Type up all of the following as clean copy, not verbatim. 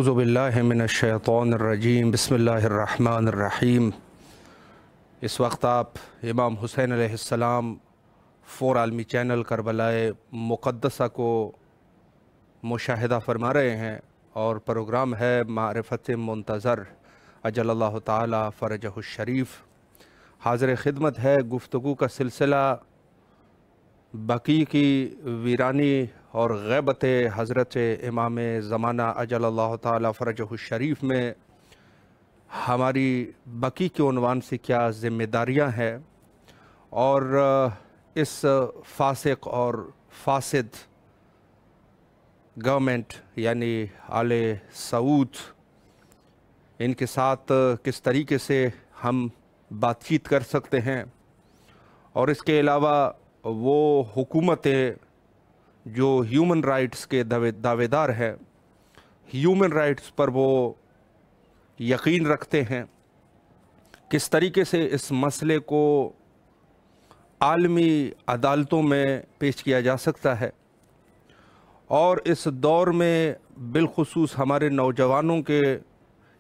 औज़ु बिल्लाहि मिनश्शैतानिर्रजीम बिस्मिल्लाहिर्रहमानिर्रहीम। इस वक्त आप इमाम हुसैन अलैहिस्सलाम फ़ोर आलमी चैनल करबलाए मुक़द्दसा को मुशाहिदा फरमा रहे हैं और प्रोग्राम है मारिफ़त मुंतज़र अजल्लल्लाहु ताला फ़रजहु शरीफ। हाज़िर खिदमत है गुफ्तगू का सिलसिला बकी की वीरानी और ग़ैबत हज़रत इमाम ज़माना अजल्लल्लाहु ताला फ़रजहु शरीफ में हमारी बकी के उन्वान से क्या ज़िम्मेदारियां हैं और इस फासिक और फासिद गवर्नमेंट यानी आले सऊद इनके साथ किस तरीके से हम बातचीत कर सकते हैं और इसके अलावा वो हुकूमतें जो ह्यूमन राइट्स के दावेदार हैं, ह्यूमन राइट्स पर वो यकीन रखते हैं, किस तरीके से इस मसले को आलमी अदालतों में पेश किया जा सकता है और इस दौर में बिलखुसूस हमारे नौजवानों के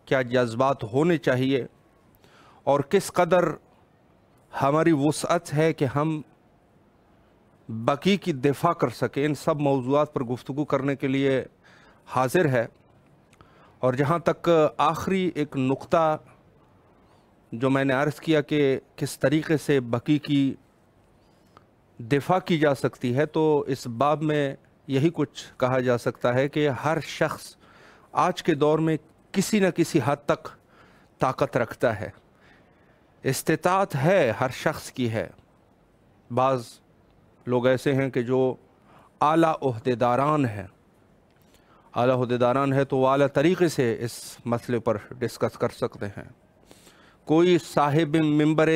क्या जज्बात होने चाहिए और किस कदर हमारी वुसअत है कि हम बकी की दिफा कर सकें। इन सब मौज़ूआत पर गुफ्तगू करने के लिए हाज़िर है। और जहाँ तक आखिरी एक नुक्ता जो मैंने अर्ज़ किया कि किस तरीके से बकी की दिफा की जा सकती है, तो इस बाब में यही कुछ कहा जा सकता है कि हर शख्स आज के दौर में किसी न किसी हद तक ताकत रखता है, इस्तिताअत है, हर शख्स की है। बाज़ लोग ऐसे हैं कि जो आला ओहदेदारान हैं, आला ओहदेदारान है तो वो आला तरीक़े से इस मसले पर डिस्कस कर सकते हैं। कोई साहिब मिंबर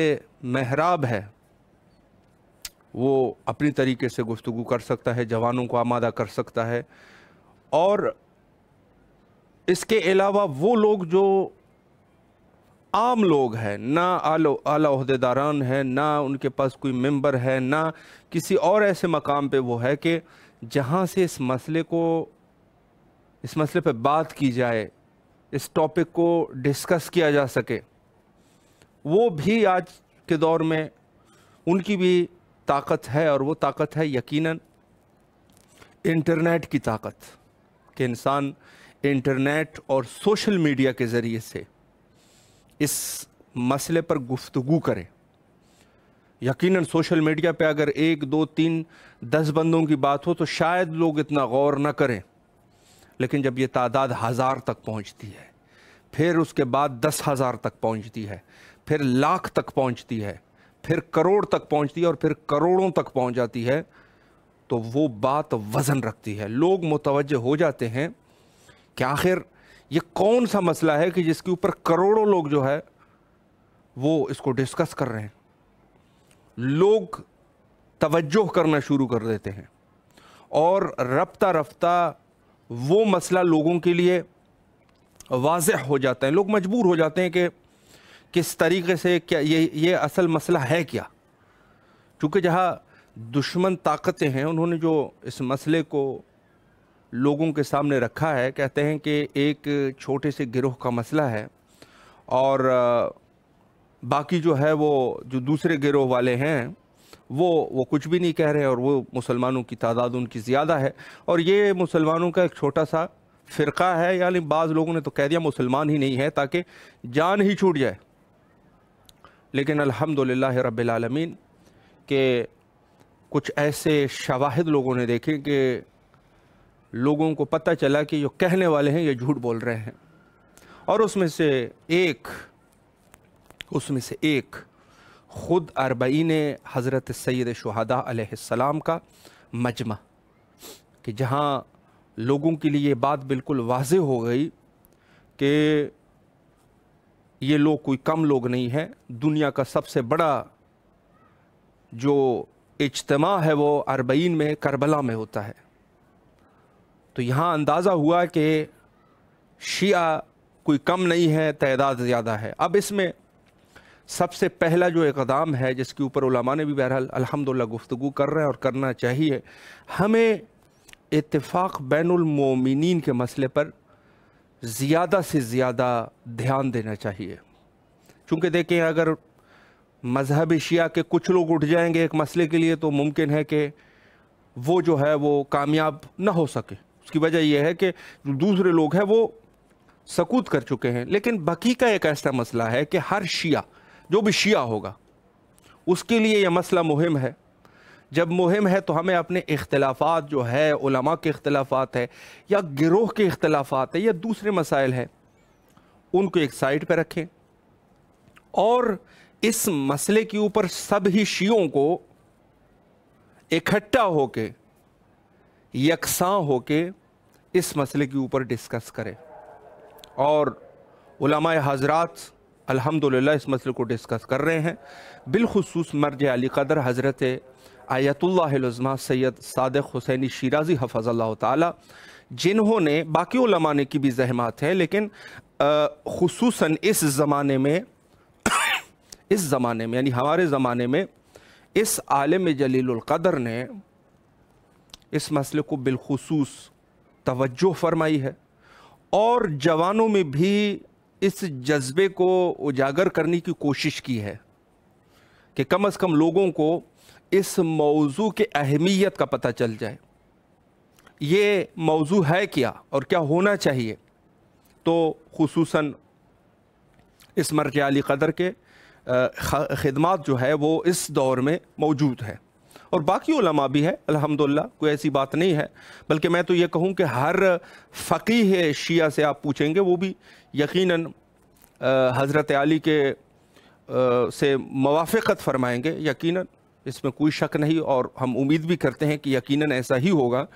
महराब है, वो अपनी तरीके से गुफ्तगू कर सकता है, जवानों को आमादा कर सकता है। और इसके अलावा वो लोग जो आम लोग हैं, ना आला ओहदेदारान है, ना उनके पास कोई मेंबर है, ना किसी और ऐसे मकाम पे वो है कि जहाँ से इस मसले पे बात की जाए, इस टॉपिक को डिस्कस किया जा सके, वो भी आज के दौर में उनकी भी ताकत है। और वो ताकत है यकीनन इंटरनेट की ताकत, कि इंसान इंटरनेट और सोशल मीडिया के ज़रिए से इस मसले पर गुफ्तगू करे। यकीनन सोशल मीडिया पे अगर 1, 2, 3, 10 बंदों की बात हो तो शायद लोग इतना गौर न करें, लेकिन जब ये तादाद 1000 तक पहुंचती है, फिर उसके बाद 10,000 तक पहुंचती है, फिर लाख तक पहुंचती है, फिर करोड़ तक पहुंचती है और फिर करोड़ों तक पहुंच जाती है, तो वो बात वज़न रखती है। लोग मुतवज्जह हो जाते हैं कि आखिर ये कौन सा मसला है कि जिसके ऊपर करोड़ों लोग जो है वो इसको डिस्कस कर रहे हैं। लोग तवज्जो करना शुरू कर देते हैं और रफ्ता रफ्ता वो मसला लोगों के लिए वाज़ेह हो जाता है। लोग मजबूर हो जाते हैं कि किस तरीके से क्या ये असल मसला है क्या। चूँकि जहाँ दुश्मन ताकतें हैं, उन्होंने जो इस मसले को लोगों के सामने रखा है, कहते हैं कि एक छोटे से गिरोह का मसला है और बाकी जो है वो जो दूसरे गिरोह वाले हैं वो कुछ भी नहीं कह रहे और वो मुसलमानों की तादाद उनकी ज़्यादा है और ये मुसलमानों का एक छोटा सा फ़िरका है। यानी बाज़ लोगों ने तो कह दिया मुसलमान ही नहीं है ताकि जान ही छूट जाए। लेकिन अल्हम्दुलिल्लाह रब्बिल आलमीन के कुछ ऐसे शवाहिद लोगों ने देखे कि लोगों को पता चला कि जो कहने वाले हैं ये झूठ बोल रहे हैं। और उसमें से एक ख़ुद अरबईन हज़रत सैयद शुहदा अलैहिस्सलाम का मजमा, कि जहाँ लोगों के लिए ये बात बिल्कुल वाज़ेह हो गई कि ये लोग कोई कम लोग नहीं हैं। दुनिया का सबसे बड़ा जो इज्तिमा है वो अरबईन में करबला में होता है। तो यहाँ अंदाज़ा हुआ कि शिया कोई कम नहीं है, तादाद ज़्यादा है। अब इसमें सबसे पहला जो इक़दाम है जिसके ऊपर उलमा ने भी बहरहाल अल्हम्दुलिल्लाह गुफ्तगू कर रहे हैं और करना चाहिए, हमें इत्तिफ़ाक़ बैनुल मोमिनीन के मसले पर ज़्यादा से ज़्यादा ध्यान देना चाहिए। चूँकि देखें, अगर मज़हब शिया के कुछ लोग उठ जाएंगे एक मसले के लिए तो मुमकिन है कि वो जो है वो कामयाब ना हो सके। उसकी वजह यह है कि जो दूसरे लोग हैं वो सकूत कर चुके हैं। लेकिन बकी का एक ऐसा मसला है कि हर शिया, जो भी शिया होगा, उसके लिए यह मसला मुहिम है। जब मुहिम है तो हमें अपने इख्तलाफात जो है, उलमा के इख्तलाफात है या गिरोह के इख्तलाफात है या दूसरे मसाइल है, उनको एक साइड पर रखें और इस मसले के ऊपर सब ही शियों को इकट्ठा होके, यकसां होके इस मसले के ऊपर डिस्कस करें। और उलमाए हज़रात अल्हम्दुलिल्लाह इस मसले को डिस्कस कर रहे हैं। बिलखुसूस मर्ज अली क़दर हज़रत आयतुल्लाहिल उज़्मा सैयद सादिक़ हुसैनी शिराज़ी हफ़ज़ल्लाहु ताला, जिन्होंने, बाकी उलमा ने की भी ज़हमत है, लेकिन खुसूसन इस ज़माने में यानी हमारे ज़माने में इस आलिम जलीलुल क़दर ने इस मसले को बिलखुसूस तवज्जो फरमाई है और जवानों में भी इस जज्बे को उजागर करने की कोशिश की है कि कम से कम लोगों को इस मौजू के अहमियत का पता चल जाए। ये मौजू है क्या और क्या होना चाहिए। तो खुसूसन इस मर्ज आली क़दर के खिदमात जो है वो इस दौर में मौजूद है और बाकी उलमा भी है अल्हम्दुलिल्लाह, कोई ऐसी बात नहीं है। बल्कि मैं तो ये कहूँ कि हर फ़क़ीह शिया से आप पूछेंगे वो भी यकीनन हज़रत अली के से मुवाफ़क़त फ़रमाएंगे, यकीनन, इसमें कोई शक नहीं। और हम उम्मीद भी करते हैं कि यकीनन ऐसा ही होगा,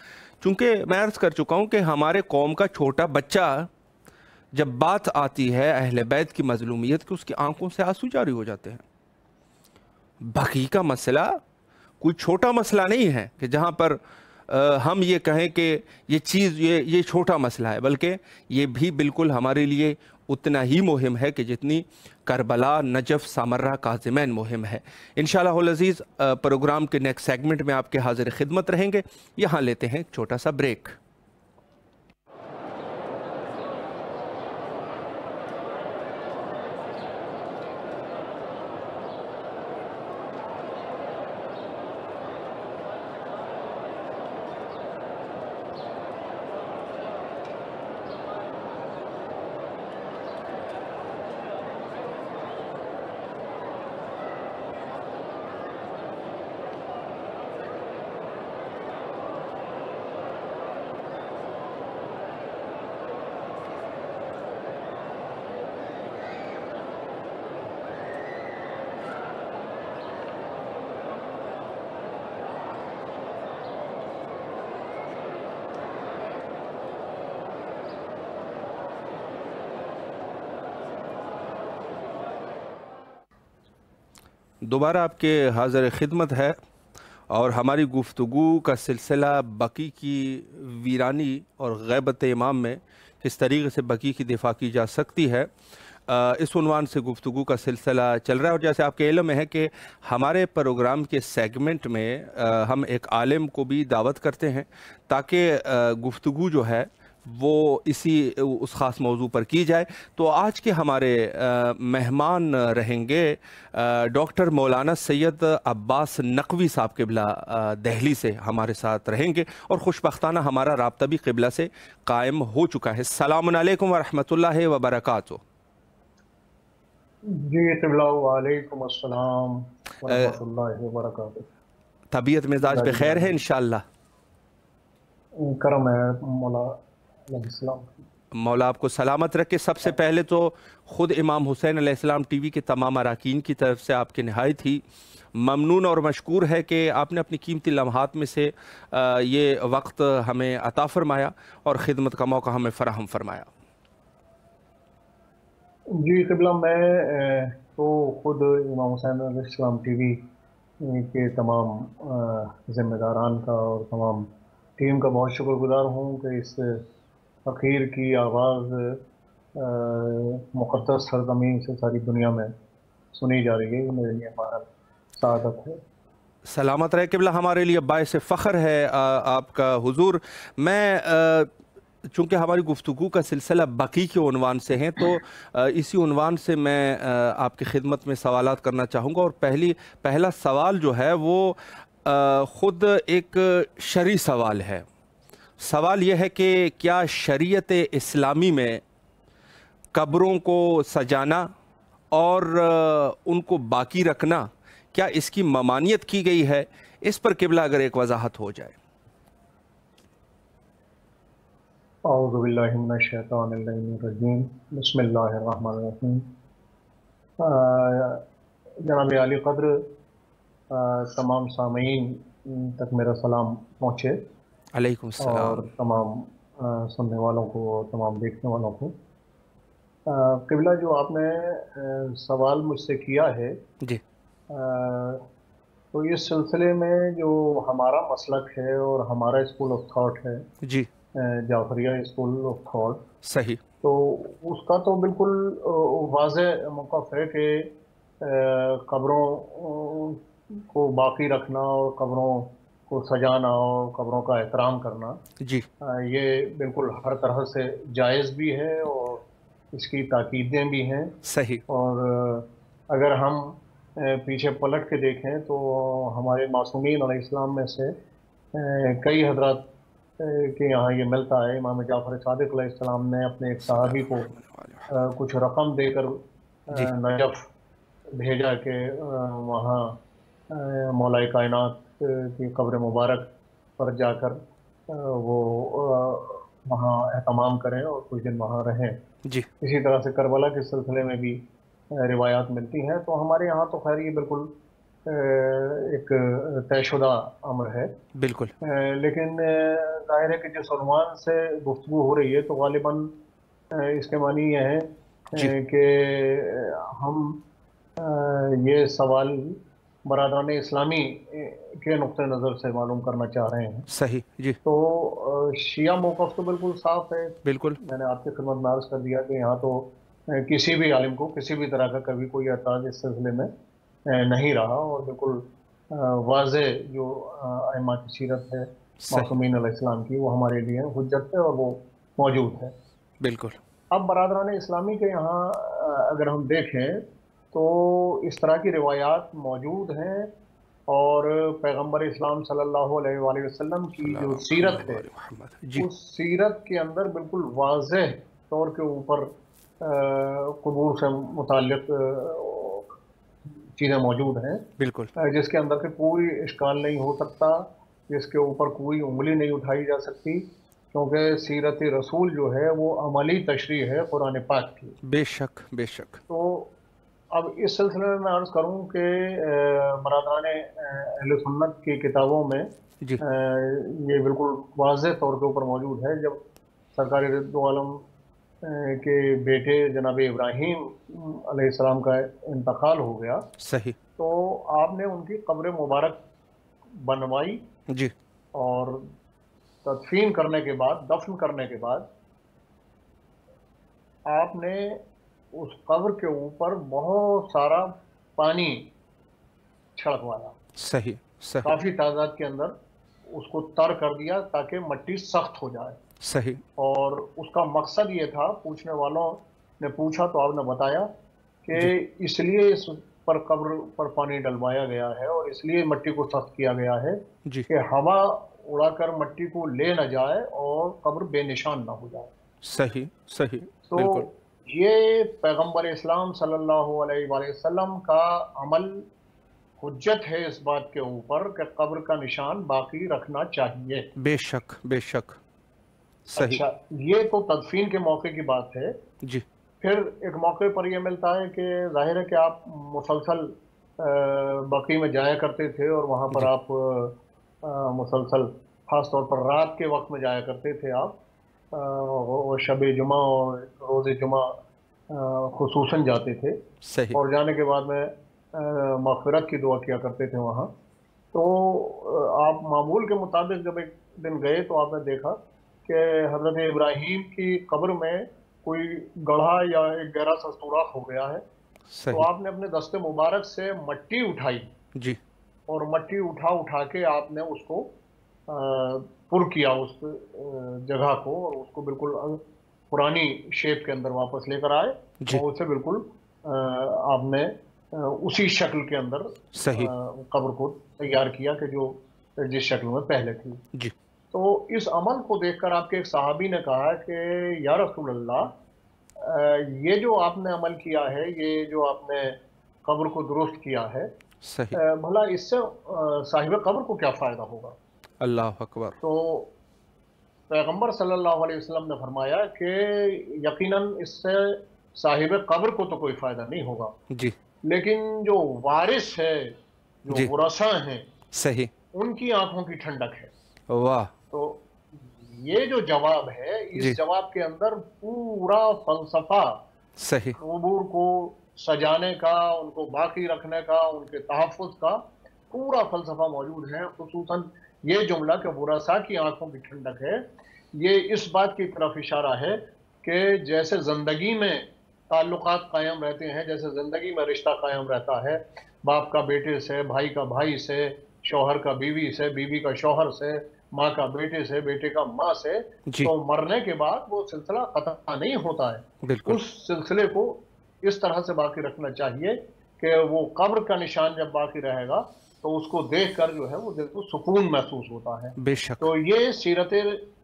चूँकि मैं अर्ज़ कर चुका हूँ कि हमारे कौम का छोटा बच्चा जब बात आती है अहले बैत की मज़लूमियत की, उसकी आंखों से आंसू जारी हो जाते हैं। बाकी का मसला कोई छोटा मसला नहीं है कि जहाँ पर हम ये कहें कि ये चीज़ ये छोटा मसला है, बल्कि ये भी बिल्कुल हमारे लिए उतना ही मुहिम है कि जितनी करबला, नजफ़, सामर्रा, काज़िमैन मुहिम है। इंशाअल्लाहुल अज़ीज़ प्रोग्राम के नेक्स्ट सेगमेंट में आपके हाज़िर खिदमत रहेंगे। यहाँ लेते हैं एक छोटा सा ब्रेक। दोबारा आपके हाज़िर खिदमत है और हमारी गुफ्तगू का सिलसिला बकी की वीरानी और ग़ैबत इमाम में किस तरीके से बकी की दिफा की जा सकती है, इस उन्वान से गुफ्तगू का सिलसिला चल रहा है। और जैसे आपके इल्म में है कि हमारे प्रोग्राम के सेगमेंट में हम एक आलिम को भी दावत करते हैं ताकि गुफ्तगू जो है वो इसी उस ख़ास मौजू पर की जाए। तो आज के हमारे मेहमान रहेंगे डॉक्टर मौलाना सैयद अब्बास नकवी साहब क़िबला, दिल्ली से हमारे साथ रहेंगे और खुशबख्ताना हमारा राब्ता भी क़िबला से कायम हो चुका है। अस्सलामु अलैकुम व रहमतुल्लाहि व बरकातुहू। जी क़िबला वालेकुम अस्सलाम व रहमतुल्लाहि व बरकातुहू। तबीयत मिजाज पे खैर है इंशाअल्लाह? करम है मौला, मौला आपको सलामत रखे। सबसे पहले तो ख़ुद इमाम हुसैन अलैहिस्सलाम टीवी के तमाम अराकीन की तरफ से आपकी नहायत ही ममनून और मशकूर है कि आपने अपनी कीमती लम्हात में से ये वक्त हमें अता फरमाया और ख़िदमत का मौका हमें फ़राहम फरमाया। जी क़िबला, मैं तो ख़ुद इमाम हुसैन अलैहिस्सलाम टीवी के तमाम ज़िम्मेदारान का और तमाम टीम का बहुत शुक्रगुज़ार हूँ कि इस फ़कीर की आवाज़ मुक़द्दस सरज़मीन से सारी दुनिया में सुनी जा रही है। ये मेरे लिए हमारा सादत है। सलामत रहे क़िबला, हमारे लिए बाइस फ़ख्र है आपका हुजूर। मैं चूँकि हमारी गुफ्तगू का सिलसिला बकी के उन्वान से है, तो इसी उन्वान से मैं आपकी खिदमत में सवालात करना चाहूँगा। और पहला सवाल जो है वो ख़ुद एक शरई सवाल है। सवाल यह है कि क्या शरीयत इस्लामी में कब्रों को सजाना और उनको बाकी रखना, क्या इसकी ममानियत की गई है? इस पर क़िबला अगर एक वजाहत हो जाए। औज़ु बिल्लाहि मिनश शैतानिर रजीम, बिस्मिल्लाहिर रहमानिर रहीम। जनाब आली क़द्र, तमाम सामीन तक मेरा सलाम पहुँचे, अलैकुम और सलाम। तमाम सुनने वालों को, तमाम देखने वालों को। क़िबला, जो आपने सवाल मुझसे किया है, जी तो इस सिलसिले में जो हमारा मसलक है और हमारा स्कूल ऑफ थॉट है, जी, जाफरिया स्कूल ऑफ थॉट, सही। तो उसका तो बिल्कुल वाज़ेह मौक़िफ़ है कि कब्रों को बाकी रखना और कब्रों को सजाना और कब्रों का एहतराम करना, जी, ये बिल्कुल हर तरह से जायज़ भी है और इसकी ताकीदें भी हैं। सही। और अगर हम पीछे पलट के देखें तो हमारे मासूमीन अलैहिस्सलाम में से कई हजरात के यहाँ ये मिलता है। इमाम जाफ़र सादिक़ अलैहिस्सलाम ने अपने एक सहाबी को कुछ रकम देकर जी, नजफ़ भेजा कि वहाँ मौलाए कायनात की कब्र मुबारक पर जाकर वो वहाँ एहतमाम करें और कुछ दिन वहाँ रहें। जी, इसी तरह से करबला के सिलसिले में भी रिवायात मिलती हैं। तो हमारे यहाँ तो खैर ये बिल्कुल एक तयशुदा अमर है। बिल्कुल। लेकिन ज़ाहिर है कि जिस उन्वान से गुफ्तगू हो रही है, तो गालिबन इसके मानी ये है जी, कि हम ये सवाल बरादरान इस्लामी के नुक्ते नज़र से मालूम करना चाह रहे हैं। सही। जी, तो शिया मौक़िफ़ तो बिल्कुल साफ़ है। बिल्कुल। मैंने आपकी खिदमत में अर्ज़ कर दिया कि यहाँ तो किसी भी आलिम को किसी भी तरह का कभी कोई एतराज़ इस सिलसिले में नहीं रहा, और बिल्कुल वाज़ेह जो अइम्मा की सीरत है सही। मासूमीन अलैहिस्सलाम की, वो हमारे लिए हुज्जत है और वो मौजूद है। बिल्कुल। अब बरादरान इस्लामी के यहाँ अगर हम देखें तो इस तरह की रिवायात मौजूद हैं, और पैगम्बर इस्लाम सल्लल्लाहु अलैहि वसल्लम की जो सीरत है, जी, उस सीरत के अंदर बिल्कुल वाज़ेह तौर के ऊपर क़ुबूर से मुताल्लिक़ चीज़ें मौजूद हैं, बिल्कुल। जिसके अंदर से कोई इश्काल नहीं हो सकता, जिसके ऊपर कोई उंगली नहीं उठाई जा सकती, क्योंकि सीरत रसूल जो है वो अमली तशरीह है कुरान पाक की। बेशक, बेशक। तो अब इस सिलसिले में मैं अर्ज़ करूँ कि बरादरान अहले सुन्नत की किताबों में जी, ये बिल्कुल वाज़ेह तौर के ऊपर मौजूद है। जब सरकार दो आलम के बेटे जनाब इब्राहीम अलैहिस्सलाम का इंतकाल हो गया, सही। तो आपने उनकी कब्र मुबारक बनवाई, जी, और तदफीन करने के बाद, दफन करने के बाद, आपने उस कब्र के ऊपर बहुत सारा पानी छिड़कवाया, सही, सही, काफ़ी तादाद के अंदर उसको तर कर दिया ताकि मिट्टी सख्त हो जाए। सही। और उसका मकसद ये था, पूछने वालों ने पूछा तो आपने बताया कि जी, इसलिए इस पर कब्र पर पानी डलवाया गया है और इसलिए मिट्टी को सख्त किया गया है जी, कि हवा उड़ाकर मिट्टी को ले न जाए और कब्र बेनिशान ना हो जाए। सही, सही। तो बिल्कुल। ये पैगंबर इस्लाम सल्लल्लाहु अलैहि वसल्लम का अमल हुज्जत है इस बात के ऊपर कि कब्र का निशान बाकी रखना चाहिए। बेशक, बेशक। सही। अच्छा, ये तो तदफीन के मौके की बात है। जी, फिर एक मौके पर यह मिलता है कि जाहिर है कि आप मुसलसल बकी में जाया करते थे, और वहाँ पर जी, आप मुसलसल ख़ास तौर पर रात के वक्त में जाया करते थे आप, और शब जुमा और रोज़ जुमा खुसूसन जाते थे, सही। और जाने के बाद में मग़फ़िरत की दुआ किया करते थे वहाँ। तो आप मामूल के मुताबिक जब एक दिन गए तो आपने देखा कि हज़रत इब्राहीम की कब्र में कोई गड्ढा या एक गहरा सा सुराख हो गया है। तो सही। आपने अपने दस्ते मुबारक से मट्टी उठाई, जी, और मट्टी उठा उठा के आपने उसको पुर किया उस जगह को, और उसको बिल्कुल पुरानी शेप के अंदर वापस लेकर आए, जी। और उसे बिल्कुल आपने उसी शक्ल के अंदर सही। कब्र को तैयार किया कि जो जिस शक्ल में पहले थी। जी। तो इस अमल को देखकर आपके एक सहाबी ने कहा कि या रसूल अल्लाह, ये जो आपने अमल किया है, ये जो आपने कब्र को दुरुस्त किया है, सही। भला इससे साहिब कब्र को क्या फायदा होगा? अल्लाह अकबर। तो पैगंबर सल्लल्लाहु अलैहि वसल्लम ने फरमाया कि यकीनन इससे साहिब कब्र को तो कोई फायदा नहीं होगा, जी। लेकिन जो वारिस है, जो जी। वरसा हैं, सही। उनकी आंखों की ठंडक है। वाह। तो ये जो जवाब है, इस जी। जवाब के अंदर पूरा फलसफा सही। कबूर को सजाने का, उनको बाकी रखने का, उनके तहफ़्फ़ुज़ का पूरा फलसफा मौजूद है। खुसूसन ये जुमला कि बुरसा की आंखों की ठंडक है, ये इस बात की तरफ इशारा है कि जैसे ज़िंदगी में ताल्लुकात कायम रहते हैं, जैसे ज़िंदगी में रिश्ता कायम रहता है, बाप का बेटे से, भाई का भाई से, शौहर का बीवी से, बीवी का शौहर से, माँ का बेटे से, बेटे का माँ से, जी। तो मरने के बाद वो सिलसिला खत्म नहीं होता है। बिल्कुल। उस सिलसिले को इस तरह से बाकी रखना चाहिए कि वो कब्र का निशान जब बाकी रहेगा तो उसको देखकर जो है वो दिल को सुकून महसूस होता है। बेशक। तो ये सीरत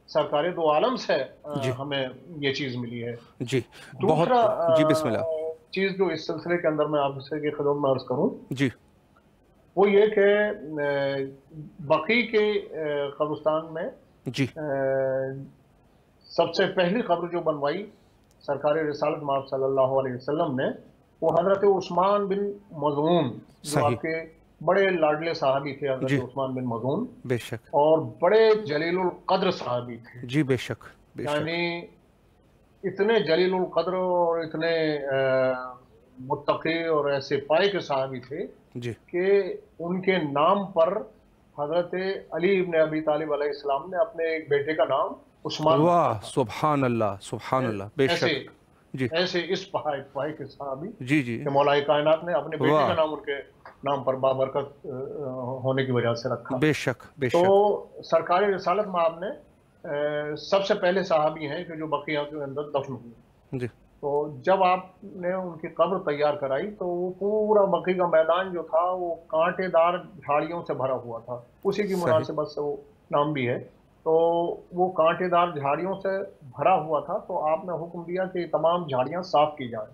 सरकार दो आलम से जी। हमें ये चीज़ मिली है। जी। बहुत। दूसरा जी बिस्मिल्लाह। चीज़ जो इस सिलसिले के अंदर मैं आपसे की खिदमत में अर्ज करूँ, जी। वो ये कि बकी के कब्रिस्तान में जी। सबसे पहली कब्र जो बनवाई सरकार रिसालत माब सल्लल्लाहु अलैहि वसल्लम ने, वो हजरत उस्मान बिन मज़ून, जो सही। आपके बड़े लाडले साहबी थे, जी। हजरत उस्मान बिन मज़ून, बेशक। और बड़े जलीलुल कद्र साहबी थे। जी। बेशक। बेशक। यानी इतने जलीलुल कद्र और इतने मुत्तकी और ऐसे पाए के साहबी थे जी। कि उनके नाम पर हजरत अली इब्न अबी तालिब अलैहिस्सलाम ने अपने एक बेटे का नाम उस्मान रखा वाह। था। सुभान अल्लाह, सुभान अल्लाह। ऐसे बेशक। जी। ऐसे इस पाए के साहबी जी। जी। कि मौलाए कायनात ने अपने बेटे का वाह। नाम उनके नाम पर बाबरकत होने की वजह से रखा। बेशक। तो बेशक। सरकारी रिसालत में आपने सबसे पहले साहबी हैं कि जो बकिया के अंदर दफन हुए। जी। तो जब आपने उनकी कब्र तैयार कराई तो वो पूरा बकी का मैदान जो था वो कांटेदार झाड़ियों से भरा हुआ था, उसी की सही। मुनासिबत से वो नाम भी है। तो वो कांटेदार झाड़ियों से भरा हुआ था, तो आपने हुक्म दिया कि तमाम झाड़ियां साफ की जाएं।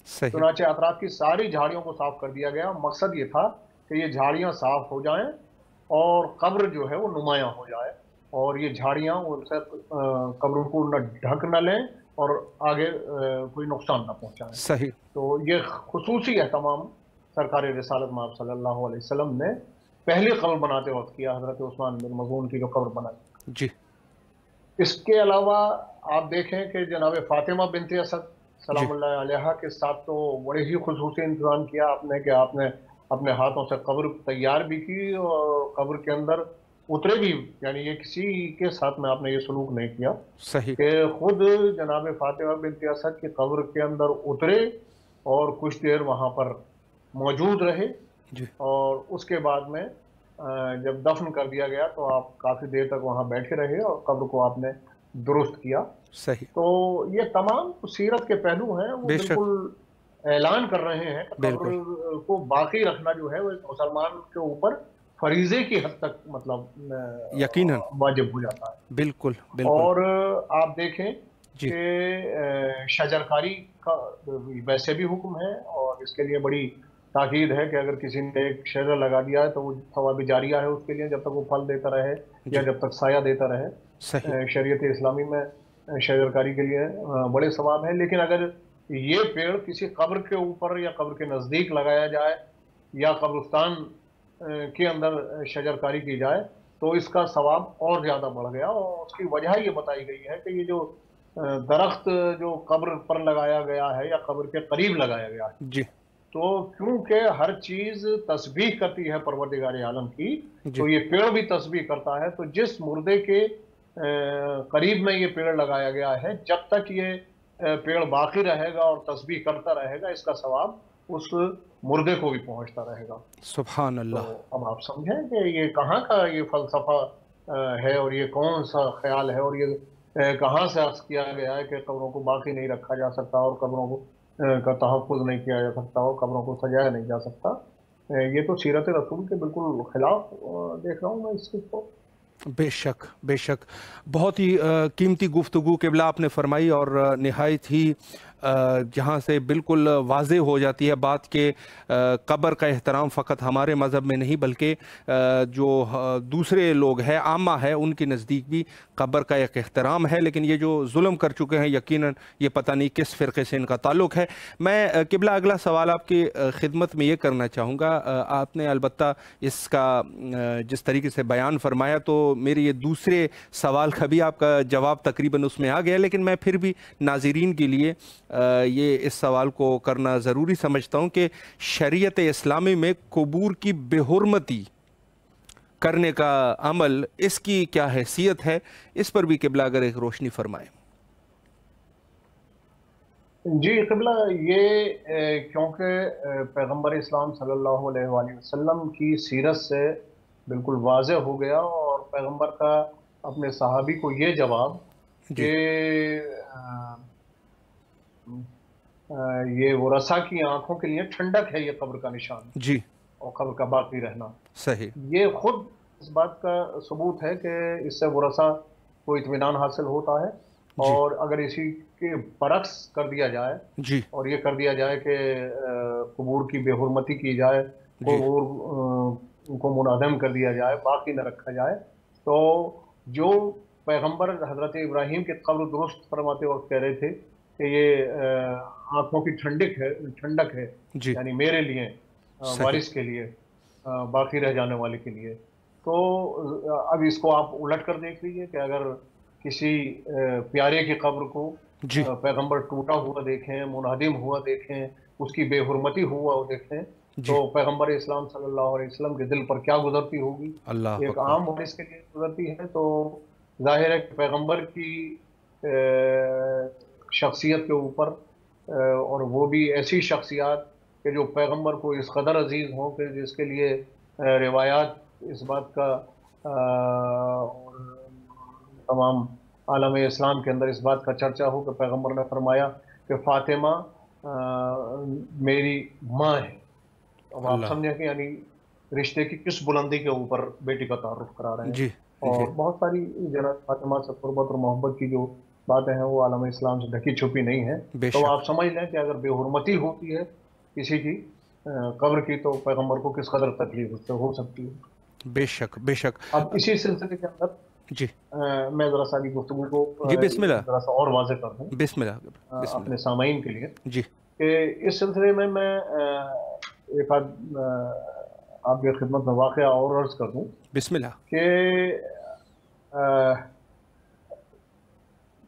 सही। चुनाचे अतराफ की सारी झाड़ियों को साफ कर दिया गया। मकसद ये था कि ये झाड़ियां साफ हो जाएं और कब्र जो है वो नुमायां हो जाए, और ये झाड़ियां उनसे कब्र को न ढक न लें और आगे कोई नुकसान न पहुंचाएं। सही। तो ये खुसूसी एहतमाम सरकार रिसालत माब सल्लल्लाहु अलैहि वसल्लम ने पहली कब्र बनाते वक्त किया, हजरत उस्मान बिन मज़ून की जो कब्र बनाई। जी। इसके अलावा आप देखें कि जनाब फातिमा बिनते असद जी। सलामुल्लाह अलैहा के साथ तो बड़े ही खुसूसी इंतजाम किया आपने कि आपने अपने हाथों से कब्र तैयार भी की और कब्र के अंदर उतरे भी। यानी ये किसी के साथ में आपने ये सलूक नहीं किया सही। कि खुद जनाब फातिमा बिनते असद की कब्र के अंदर उतरे और कुछ देर वहाँ पर मौजूद रहे, जी। और उसके बाद में जब दफन कर दिया गया तो आप काफ़ी देर तक वहाँ बैठे रहे और कब्र को आपने दुरुस्त किया। सही। तो ये तमाम सीरत के पहलू हैं, वो बेशक। बिल्कुल ऐलान कर रहे हैं कि बिल्कुल। कब्र को बाकी रखना जो है वो एक मुसलमान के ऊपर फरीजे की हद तक मतलब यकीनन। वाजिब हो जाता है। बिल्कुल। बिल्कुल। और आप देखें जी। कि शजरकारी का वैसे भी हुक्म है, और इसके लिए बड़ी ताकीद है कि अगर किसी ने एक शजर लगा दिया है तो वो थवाब जारिया है उसके लिए, जब तक वो फल देता रहे या जी। जब तक साया देता रहे। सही। शरीयत इस्लामी में शजरकारी के लिए बड़े सवाब हैं। लेकिन अगर ये पेड़ किसी कब्र के ऊपर या कब्र के नज़दीक लगाया जाए या कब्रिस्तान के अंदर शजरकारी की जाए तो इसका सवाब और ज़्यादा बढ़ गया, और उसकी वजह ये बताई गई है कि ये जो दरख्त जो कब्र पर लगाया गया है या कब्र के करीब लगाया गया है, जी। तो क्योंकि हर चीज़ तस्बीह करती है परवरदिगार आलम की, जी। तो ये पेड़ भी तस्बीह करता है। तो जिस मुर्दे के करीब में ये पेड़ लगाया गया है, जब तक ये पेड़ बाकी रहेगा और तस्बीह करता रहेगा, इसका सवाब उस मुर्दे को भी पहुंचता रहेगा। सुभान तो अल्लाह। अब आप समझें कि ये कहाँ का ये फलसफा ہے اور یہ کون سا خیال ہے اور یہ کہاں سے عکس کیا گیا ہے کہ قبروں کو باقی نہیں رکھا جا سکتا اور قبروں کو کا تحفظ نہیں کیا جا سکتا اور قبروں کو سجایا نہیں جا سکتا. یہ تو سیرت رسول کے بالکل خلاف دیکھ رہا ہوں میں اس چیز کو. بے شک بے شک، بہت ہی قیمتی گفتگو قبلہ آپ نے فرمائی، اور نہایت ہی جہاں سے بالکل واضح ہو جاتی ہے بات کہ قبر کا احترام فقط ہمارے مذہب میں نہیں بلکہ جو دوسرے لوگ ہیں، عامہ ہے، ان کے نزدیک بھی قبر کا ایک احترام ہے. لیکن یہ جو ظلم کر چکے ہیں یقیناً یہ پتہ نہیں کس فرقے سے ان کا تعلق ہے. میں قبلہ اگلا سوال آپ کی خدمت میں یہ کرنا چاہوں گا. آپ نے البتہ اس کا جس طریقے سے بیان فرمایا تو میرے یہ دوسرے سوال کا بھی آپ کا جواب تقریباً اس میں آ گیا، لیکن میں پھر بھی ناظرین کے لیے یہ اس سوال کو کرنا ضروری سمجھتا ہوں کہ شریعت اسلامی میں قبور کی بے حرمتی کرنے کا عمل، اس کی کیا حیثیت ہے؟ اس پر بھی قبلہ اگر ایک روشنی فرمائیں. جی قبلہ، یہ کیونکہ پیغمبر اسلام صلی اللہ علیہ وآلہ وسلم کی سیرت سے بالکل واضح ہو گیا، اور پیغمبر کا اپنے صحابی کو یہ جواب جی کہ یہ ورثہ کی آنکھوں کے لیے ٹھنڈک ہے یہ قبر کا نشان جی اور قبر کا باقی رہنا، صحیح. یہ خود اس بات کا ثبوت ہے کہ اس سے ورثہ کو اطمینان حاصل ہوتا ہے. جی اور اگر اسی کے برعکس کر دیا جائے جی اور یہ کر دیا جائے کہ قبور کی بے حرمتی کی جائے، جی قبور کو منہدم کر دیا جائے، باقی نہ رکھا جائے، تو جو پیغمبر حضرت ابراہیم کے قبر درست فرماتے وقت کہہ رہے تھے کہ یہ آنکھوں کی ٹھنڈک ہے، جی یعنی میرے لیے، صحیح. وارث کے لیے، باقی رہ جانے والے کے لیے. تو اب اس کو آپ الٹ کر دیکھ لیجئے کہ اگر کسی پیارے کی قبر کو جی پیغمبر ٹوٹا ہوا دیکھیں، منہدم ہوا دیکھیں، اس کی بے حرمتی ہوا دیکھیں، جی تو پیغمبر اسلام صلی اللہ علیہ وسلم کے دل پر کیا گزرتی ہوگی. اللہ ایک اکبر. عام وارث کے لیے گزرتی ہے تو ظاہر ہے کہ پیغمبر کی شخصیت کے اوپر، اور وہ بھی ایسی شخصیات کہ جو پیغمبر کو اس قدر عزیز ہوں کہ جس کے لیے روایات اس بات کا اور تمام عالم اسلام کے اندر اس بات کا چرچا ہو کہ پیغمبر نے فرمایا کہ فاطمہ میری ماں ہے. اب آپ اللہ. سمجھیں کہ یعنی رشتے کی کس بلندی کے اوپر بیٹی کا تعارف کرا رہے ہیں. جی جی اور بہت ساری جناب فاطمہ سے قربت اور محبت کی جو باتیں ہیں وہ عالم اسلام سے ڈھکی چھپی نہیں ہیں. بے تو شک آپ سمجھ لیں کہ اگر بے حرمتی ہوتی ہے کسی کی قبر کی تو پیغمبر کو کس قدر تکلیف ہو سکتی ہے. بے شک بے شک. اب اسی سلسلے کے اندر جی میں ذرا سا گفتگو کو جی بسم اللہ. ذرا سا اور واضح کر دوں بسم اللہ. بسم اپنے اللہ. سامعین کے لیے جی کہ اس سلسلے میں ایک آدھ آپ کی خدمت میں واقعہ اور عرض کر دوں بسم اللہ. کہ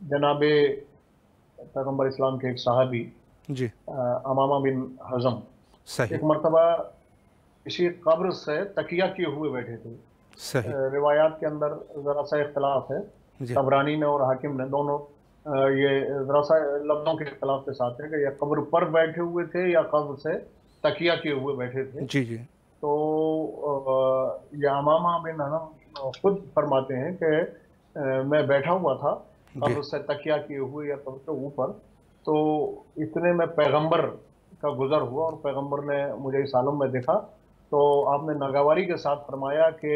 جناب پیغمبر اسلام کے ایک صحابی جی امامہ بن حزم صحیح ایک مرتبہ کسی قبر سے تکیہ کیے ہوئے بیٹھے تھے. صحیح. روایات کے اندر ذرا سا اختلاف ہے، جی طبرانی نے اور حاکم نے دونوں یہ ذرا سا لفظوں کے اختلاف کے ساتھ ہے کہ یہ قبر پر بیٹھے ہوئے تھے یا قبر سے تکیہ کیے ہوئے بیٹھے تھے. جی جی تو یہ امامہ بن حزم خود فرماتے ہیں کہ میں بیٹھا ہوا تھا جی قبر سے تکیہ کیے ہوئے یا قبر کے اوپر، تو اتنے میں پیغمبر کا گزر ہوا اور پیغمبر نے مجھے اس عالم میں دیکھا تو آپ نے ناگواری کے ساتھ فرمایا کہ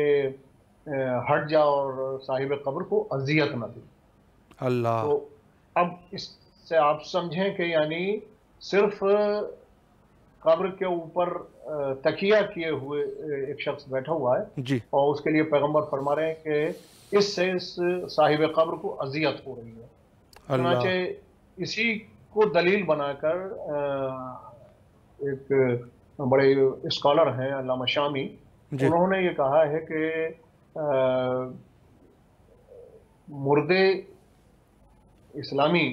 ہٹ جا اور صاحب قبر کو اذیت نہ دے. اللہ. تو اب اس سے آپ سمجھیں کہ یعنی صرف قبر کے اوپر تکیہ کیے ہوئے ایک شخص بیٹھا ہوا ہے جی اور اس کے لیے پیغمبر فرما رہے ہیں کہ اس سے اس صاحب قبر کو اذیت ہو رہی ہے. چنانچہ اللہ. اسی کو دلیل بنا کر ایک بڑے اسکالر ہیں علامہ شامی، جی انہوں نے یہ کہا ہے کہ مردے اسلامی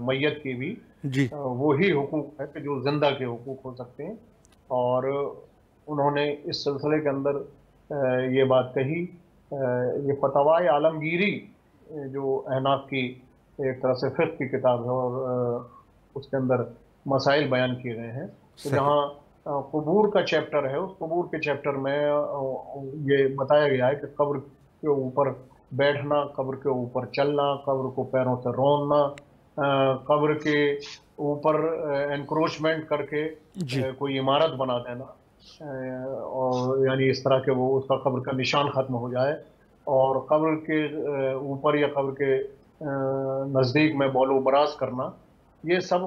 میت کی بھی جی وہی حقوق ہے کہ جو زندہ کے حقوق ہو سکتے ہیں. اور انہوں نے اس سلسلے کے اندر یہ بات کہی. یہ فتاوی عالمگیری جو احناف کی ایک طرح سے فقہ کی کتاب ہے اور اس کے اندر مسائل بیان کیے گئے ہیں، تو صحیح. جہاں قبور کا چیپٹر ہے اس قبور کے چیپٹر میں یہ بتایا گیا ہے کہ قبر के ऊपर बैठना, कब्र के ऊपर चलना, कब्र को पैरों से रौंदना, कब्र के ऊपर एनक्रोचमेंट करके जी कोई इमारत बना देना, और यानी इस तरह के वो उसका कब्र का निशान खत्म हो जाए, और कब्र के ऊपर या कब्र के नज़दीक में बौलो बराज करना, ये सब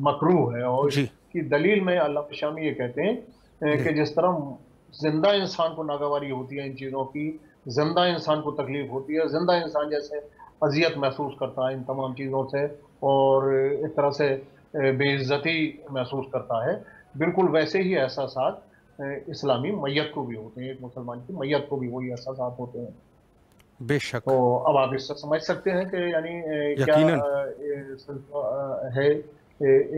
मकरूह है। और जी इसकी दलील में अल्लाह शामी ये कहते हैं कि जिस तरह जिंदा इंसान को नागवारी होती है इन चीज़ों की, जिंदा इंसान को तकलीफ होती है, जिंदा इंसान जैसे अजियत महसूस करता है इन तमाम चीज़ों से और एक तरह से बेइज्जती महसूस करता है, बिल्कुल वैसे ही एहसासात इस्लामी मैयत को भी होते हैं। एक मुसलमान की मैयत को भी वही एहसासात होते हैं। बेशक, तो अब आप इससे समझ सकते हैं कि यानी क्या यकीनन। ये सिलसिला है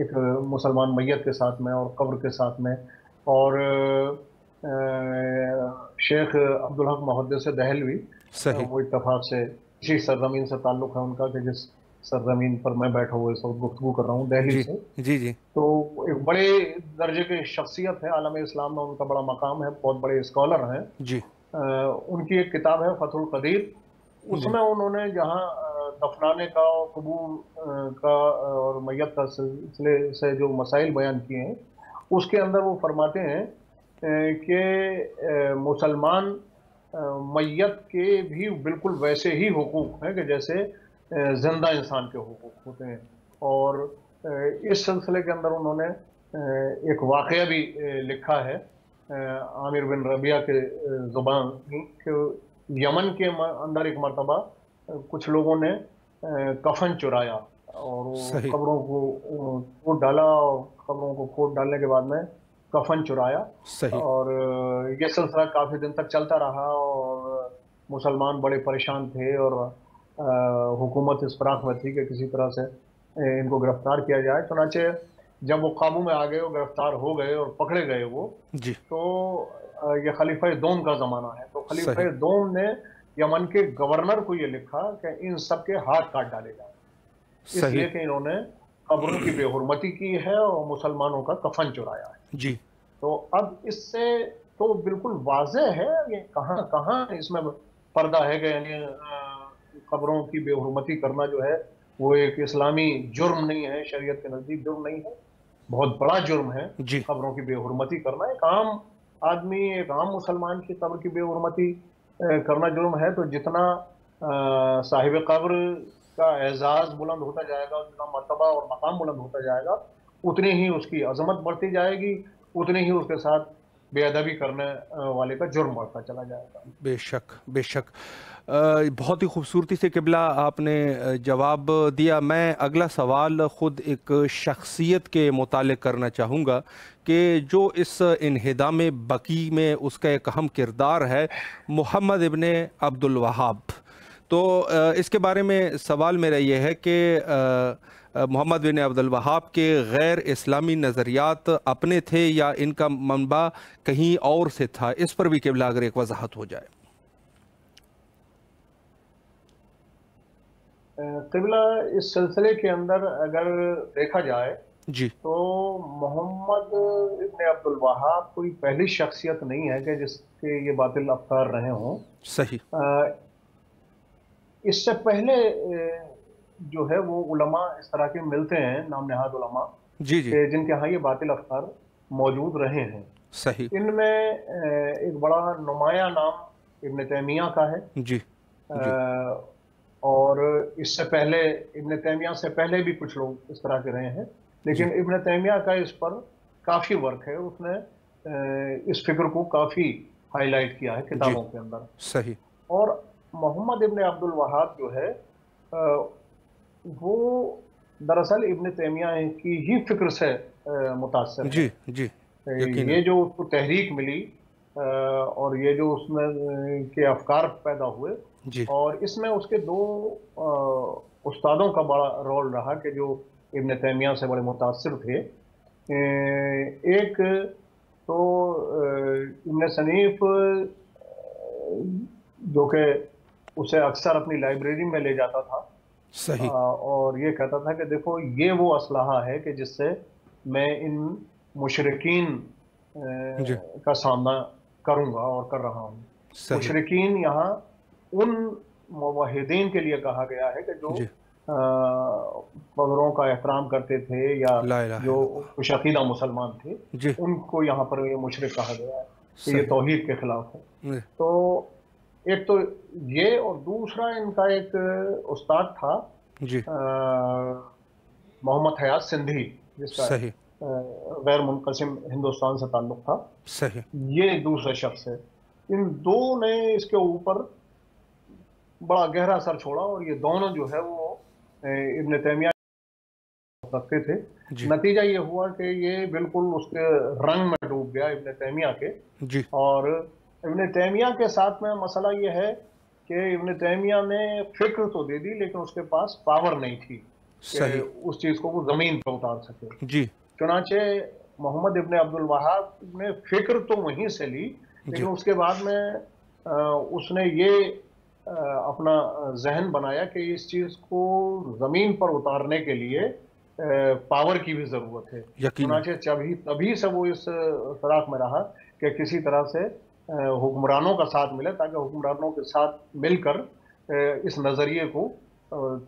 एक मुसलमान मैयत के साथ में और कब्र के साथ में। और शेख अब्दुल हक मुहद्दिस दहलवी, सही। वो इत्तफाक से इसी सरजमीन से ताल्लुक़ है उनका कि जिस सरजमीन पर मैं बैठा हुआ इस वक्त गुफ्तगू कर रहा हूँ, दिल्ली जी से। जी जी तो एक बड़े दर्जे की शख्सियत है, आलम इस्लाम में उनका बड़ा मकाम है, बहुत बड़े स्कॉलर हैं। जी उनकी एक किताब है फतहुल कदीर, जी उसमें उन्होंने जहाँ दफनाने का और कबूर का और मैयत का सिलसिले से जो मसाइल बयान किए हैं, उसके अंदर वो फरमाते हैं कि मुसलमान मैयत के भी बिल्कुल वैसे ही हुकूक हैं कि जैसे जिंदा इंसान के हुकूक होते हैं। और इस सिलसिले के अंदर उन्होंने एक वाक़या भी लिखा है आमिर बिन रबिया के ज़ुबान कि यमन के अंदर एक मरतबा कुछ लोगों ने कफन चुराया और वो सही कब्रों को खोद डाला, और कब्रों को खोद डालने के बाद में कफन चुराया। सही। और ये सिलसिला काफ़ी दिन तक चलता रहा और मुसलमान बड़े परेशान थे और हुकूमत इस फिराक में थी कि किसी तरह से इनको गिरफ्तार किया जाए। चुनाचे जब वो काबू में आ गए, वो गिरफ्तार हो गए और पकड़े गए वो, जी तो ये खलीफा दोम का ज़माना है। तो खलीफा सही दोम ने यमन के गवर्नर को ये लिखा कि इन सब के हाथ काट डाले जाए, सही। इसलिए कि इन्होंने कब्रों की बेहुरमती की है और मुसलमानों का कफन चुराया है। जी तो अब इससे तो बिल्कुल वाज़ेह है, ये कहाँ कहाँ इसमें पर्दा है कि यानी कब्रों की बेहुरमती करना जो है वो एक इस्लामी जुर्म नहीं है, शरीयत के नज़दीक जुर्म नहीं है, बहुत बड़ा जुर्म है जी कब्रों की बेहुरमती करना। एक आम आदमी, एक आम मुसलमान की कब्र की बेहुरमती करना जुर्म है। तो जितना साहिब कब्र का एजाज़ बुलंद होता जाएगा, जितना मर्तबा और मकाम बुलंद होता जाएगा, उतनी ही उसकी अजमत बढ़ती जाएगी, उतनी ही उसके साथ बेअदबी करने वाले का जुर्म बढ़ता चला जाएगा। बेशक बेशक। बहुत ही खूबसूरती से क़िबला आपने जवाब दिया। मैं अगला सवाल ख़ुद एक शख्सियत के मुतालिक करना चाहूँगा कि जो इस इन्हिदाम बकी में उसका एक अहम किरदार है, मोहम्मद इब्ने अब्दुल वहाब। तो इसके बारे में सवाल मेरा ये है कि मोहम्मद बिन अब्दुल वहाब के गैर इस्लामी नज़रियात अपने थे या इनका मनबा कहीं और से था? इस पर भी क़िबला अगर एक वजाहत हो जाए। क़िबला इस सिलसिले के अंदर अगर देखा जाए जी तो मोहम्मद इब्ने अब्दुल वहाब कोई पहली शख्सियत नहीं है कि जिसके ये बातिल अफकार रहे हों। सही। इससे पहले जो है वो उलमा इस तरह के मिलते हैं, नाम नहाद उलमा, जी जी जिनके यहाँ ये बातिल अफकार मौजूद रहे हैं। सही। इनमें एक बड़ा नुमाया नाम इब्न तैमिया का है। जी जी और इससे पहले इब्न तैमिया से पहले भी कुछ लोग इस तरह के रहे हैं, लेकिन जी इब्न तैमिया का इस पर काफ़ी वर्क है, उसने इस फिक्र को काफ़ी हाईलाइट किया है जी किताबों के अंदर। सही। और मोहम्मद इब्न अब्दुल वहाब जो है वो दरअसल इब्न तैमिया की ही फिक्र से मुतासर है। जी जी यकीनन। ये जो उसको तहरीक मिली और ये जो उसमें के अफकार पैदा हुए, जी और इसमें उसके दो उस्तादों का बड़ा रोल रहा कि जो इब्न तैमिया से बड़े मुतासिर थे। एक तो इब्न सनीफ, जो कि उसे अक्सर अपनी लाइब्रेरी में ले जाता था सही। और ये कहता था कि देखो ये वो असलहा है कि जिससे मैं इन मुशरिकीन जी का सामना करूंगा और कर रहा हूँ। مشرکین یہاں ان موحدین کے لیے کہا گیا ہے کہ جو جی قبروں کا احترام کرتے تھے یا لا الہ جو الا اللہ. خوش عقیدہ مسلمان تھے، جی ان کو یہاں پر یہ مشرک کہا گیا ہے کہ یہ صحیح. توحید کے خلاف ہے۔ جی تو ایک تو یہ، اور دوسرا ان کا ایک استاد تھا جی محمد حیات سندھی، جس کا صحیح غیر منقسم ہندوستان سے تعلق تھا، صحیح. یہ دوسرا شخص ہے۔ ان دو نے اس کے اوپر بڑا گہرا اثر چھوڑا، اور یہ دونوں جو ہے وہ ابن تیمیہ رکھتے تھے۔ جی نتیجہ یہ ہوا کہ یہ بالکل اس کے رنگ میں ڈوب گیا ابن تیمیہ کے، جی اور ابن تیمیہ کے ساتھ میں مسئلہ یہ ہے کہ ابن تیمیہ نے فکر تو دے دی، لیکن اس کے پاس پاور نہیں تھی کہ صحیح. اس چیز کو وہ زمین پر اتار سکے۔ جی چنانچہ محمد ابن عبد الوہاب نے فکر تو وہیں سے لی، جی لیکن اس کے بعد میں اس نے یہ اپنا ذہن بنایا کہ اس چیز کو زمین پر اتارنے کے لیے پاور کی بھی ضرورت ہے۔ یقیناً. چنانچہ تبھی سے وہ اس فراق میں رہا کہ کسی طرح سے حکمرانوں کا ساتھ ملے، تاکہ حکمرانوں کے ساتھ مل کر اس نظریے کو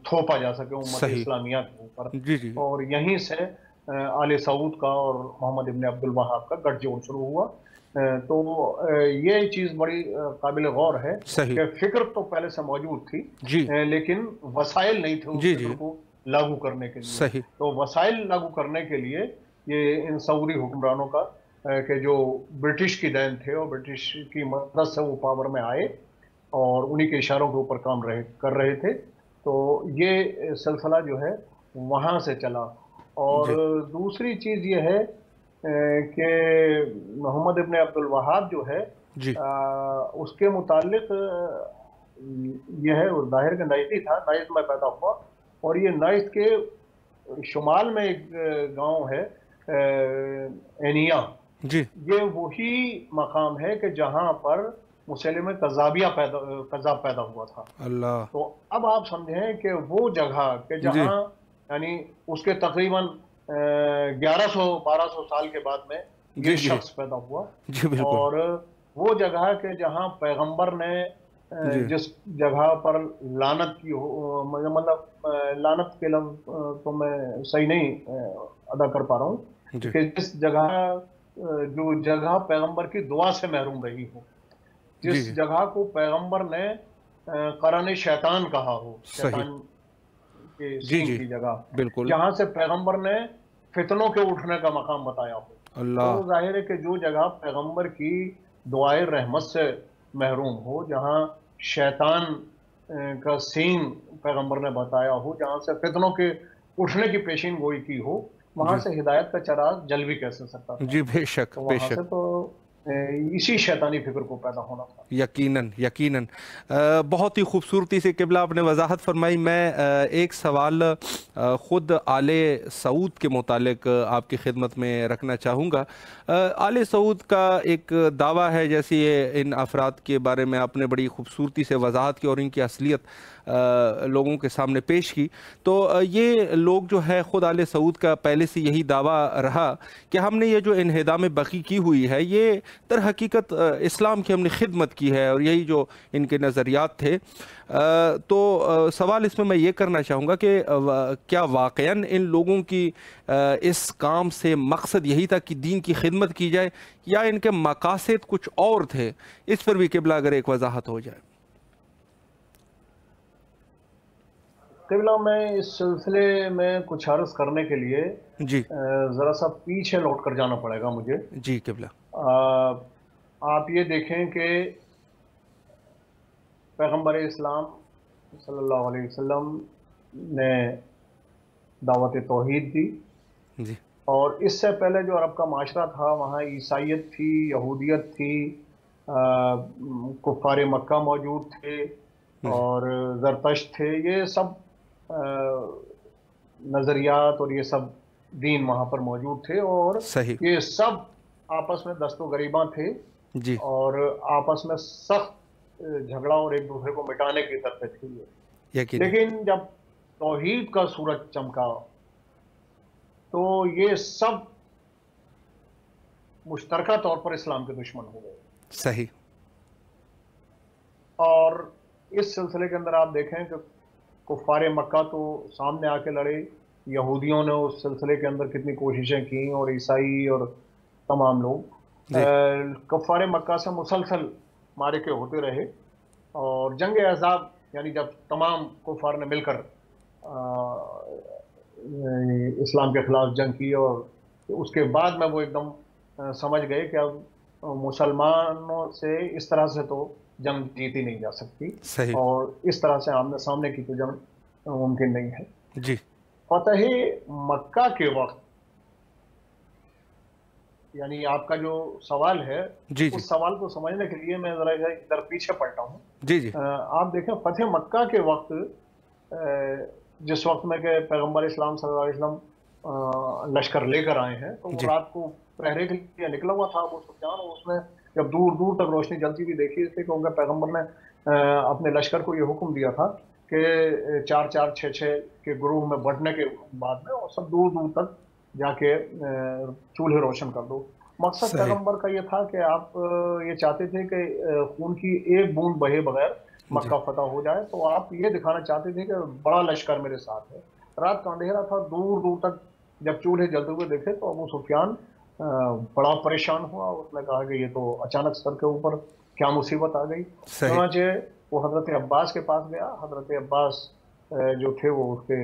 تھوپا جا سکے امت صحیح. اسلامیہ کے اوپر۔ جی جی اور یہیں سے آل سعود کا اور محمد ابن عبد الوہاب کا گٹھ جوڑ شروع ہوا۔ تو یہ چیز بڑی قابل غور ہے صحیح. کہ فکر تو پہلے سے موجود تھی، جی لیکن وسائل نہیں تھے اس جی فکر جی کو لاگو کرنے کے لیے۔ صحیح. تو وسائل لاگو کرنے کے لیے یہ ان سعودی حکمرانوں کا کہ جو برٹش کی دین تھے اور برٹش کی مدد سے وہ پاور میں آئے اور انہی کے اشاروں کے اوپر کام کر رہے تھے، تو یہ سلسلہ جو ہے وہاں سے چلا۔ اور جی دوسری چیز یہ ہے کہ محمد ابن عبد الوہاب جو ہے جی اس کے متعلق یہ ہے، وہ ظاہر کے نائتی تھا، نائت میں پیدا ہوا، اور یہ نائت کے شمال میں ایک گاؤں ہے اینیا۔ جی یہ وہی مقام ہے کہ جہاں پر مسلم کذاب پیدا ہوا تھا۔ اللہ. تو اب آپ سمجھیں کہ وہ جگہ کہ جی جہاں یعنی اس کے تقریباً 1100-1200 سال کے بعد میں جی یہ جی شخص پیدا ہوا، جی بالکل. اور وہ جگہ کہ جہاں پیغمبر نے جی جس جگہ پر لعنت کی ہو، مطلب لعنت کے لفظ تو میں صحیح نہیں ادا کر پا رہا ہوں، جی کہ جس جگہ جو جگہ پیغمبر کی دعا سے محروم رہی ہو، جی جس جی جگہ کو پیغمبر نے قرن شیطان کہا ہو، صحیح. شیطان کے جی سین جی کی جگہ، بالکل. جہاں سے پیغمبر نے فتنوں کے اٹھنے کا مقام بتایا ہو، اللہ. تو ظاہر ہے کہ جو جگہ پیغمبر کی دعائے رحمت سے محروم ہو، جہاں شیطان کا سین پیغمبر نے بتایا ہو، جہاں سے فتنوں کے اٹھنے کی پیشین گوئی کی ہو، وہاں جی سے ہدایت کا چراغ جل بھی کیسے سکتا تھا؟ جی بے شک تو بے وہاں شک. سے تو اسی شیطانی فکر کو پیدا ہونا تھا۔ یقیناً یقیناً. بہت ہی خوبصورتی سے قبلہ آپ نے وضاحت فرمائی. میں ایک سوال خود آل سعود کے متعلق آپ کی خدمت میں رکھنا چاہوں گا. آل سعود کا ایک دعویٰ ہے، جیسے ان افراد کے بارے میں آپ نے بڑی خوبصورتی سے وضاحت کی اور ان کی اصلیت لوگوں کے سامنے پیش کی. تو یہ لوگ جو ہے، خود آل سعود کا پہلے سے یہی دعویٰ رہا کہ ہم نے یہ جو انہدام بقی کی ہوئی ہے، یہ در حقیقت اسلام کی ہم نے خدمت کی ہے، اور یہی جو ان کے نظریات تھے. تو سوال اس میں یہ کرنا چاہوں گا کہ کیا واقعاً ان لوگوں کی اس کام سے مقصد یہی تھا کہ دین کی خدمت کی جائے، یا ان کے مقاصد کچھ اور تھے؟ اس پر بھی قبلہ اگر ایک وضاحت ہو جائے. قبلہ میں اس سلسلے میں کچھ عرض کرنے کے لیے جی ذرا سا پیچھے لوٹ کر جانا پڑے گا مجھے۔ جی قبلہ. آپ یہ دیکھیں کہ پیغمبر اسلام صلی اللہ علیہ وسلم نے دعوت توحید دی، جی اور اس سے پہلے جو عرب کا معاشرہ تھا، وہاں عیسائیت تھی، یہودیت تھی، کفار مکہ موجود تھے، اور زرتشت تھے، یہ سب نظریات اور یہ سب دین وہاں پر موجود تھے، اور صحیح. یہ سب آپس میں دست و گریباں تھے، جی اور آپس میں سخت جھگڑا اور ایک دوسرے کو مٹانے کی طرف تھے یہ۔ یقیناً. لیکن جب توحید کا سورج چمکا تو یہ سب مشترکہ طور پر اسلام کے دشمن ہو گئے۔ صحیح. اور اس سلسلے کے اندر آپ دیکھیں کہ کفار مکہ تو سامنے آ کے لڑے، یہودیوں نے اس سلسلے کے اندر کتنی کوششیں کی، اور عیسائی اور تمام لوگ جی کفار مکہ سے مسلسل معرکے ہوتے رہے، اور جنگ احزاب یعنی جب تمام کفار نے مل کر اسلام کے خلاف جنگ کی، اور اس کے بعد میں وہ ایک دم سمجھ گئے کہ اب مسلمانوں سے اس طرح سے تو جنگ جیتی نہیں جا سکتی، صحیح اور اس طرح سے آمنے سامنے کی تو جنگ ممکن نہیں ہے۔ جی فتح مکہ کے وقت، یعنی آپ کا جو سوال ہے، جی جی اس سوال کو سمجھنے کے لیے میں ذرا ادھر پیچھے پلٹا ہوں۔ جی جی آپ دیکھیں فتح مکہ کے وقت، جس وقت میں کہ پیغمبر اسلام صلی اللہ علیہ وسلم لشکر لے کر آئے ہیں، تو وہ جی رات کو پہرے کے لیے نکلا ہوا تھا ابو سفیان، اور اس نے جب دور دور تک روشنی جلتی ہوئی دیکھی تھی، کیونکہ پیغمبر نے اپنے لشکر کو یہ حکم دیا تھا کہ 4 4 6 6 کے گروہ میں بٹنے کے بعد میں، اور سب دور دور تک جا کے چولہے روشن کر دو۔ مقصد صحیح پیغمبر کا یہ تھا کہ آپ یہ چاہتے تھے کہ خون کی ایک بوند بہے بغیر جی مکہ فتح ہو جائے، تو آپ یہ دکھانا چاہتے تھے کہ بڑا لشکر میرے ساتھ ہے۔ رات کا اندھیرا تھا، دور دور تک جب چولہے جلتے ہوئے دیکھے تو ابو سفیان بڑا پریشان ہوا، اس نے کہا کہ یہ تو اچانک سر کے اوپر کیا مصیبت آ گئی۔ صحیح چنانچہ وہ حضرت عباس کے پاس گیا، حضرت عباس جو تھے وہ اس کے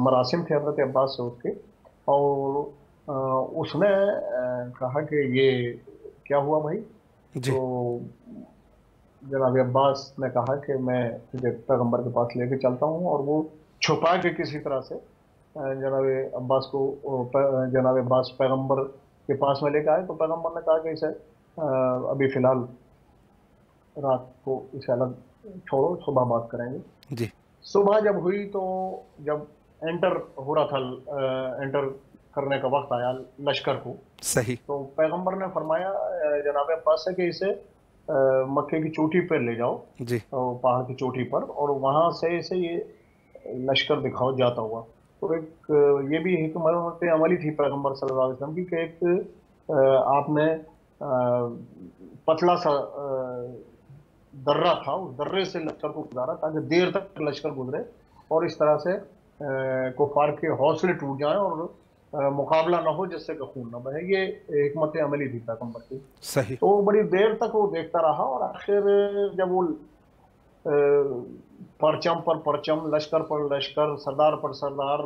مراسم تھے حضرت عباس سے اس کے، اور اس نے کہا کہ یہ کیا ہوا بھائی؟ جی تو جناب عباس نے کہا کہ میں تجھے پیغمبر کے پاس لے کے چلتا ہوں، اور وہ چھپا کے کسی طرح سے جناب عباس کو جناب عباس پیغمبر کے پاس میں لے کے آئے، تو پیغمبر نے کہا کہ اسے ابھی فی الحال رات کو اسے الگ چھوڑو، صبح بات کریں گے۔ جی صبح جب ہوئی تو جب انٹر ہو رہا تھا، انٹر کرنے کا وقت آیا لشکر کو، صحیح تو پیغمبر نے فرمایا جناب عباس سے کہ اسے مکے کی چوٹی پر لے جاؤ، جی پہاڑ کی چوٹی پر، اور وہاں سے اسے یہ لشکر دکھاؤ جاتا ہوا۔ تو ایک یہ بھی حکمت عملی تھی پیغمبر صلی اللہ علیہ وسلم کی کہ ایک آپ نے پتلا سا درہ تھا، اس درے سے لشکر کو گزارا تاکہ دیر تک لشکر گزرے، اور اس طرح سے کفار کے حوصلے ٹوٹ جائیں اور مقابلہ نہ ہو جس سے کہ خون نہ بہے۔ یہ حکمت عملی تھی پیغمبر کی۔ صحیح تو بڑی دیر تک وہ دیکھتا رہا، اور آخر جب وہ پرچم پر پرچم، لشکر پر لشکر، سردار پر سردار،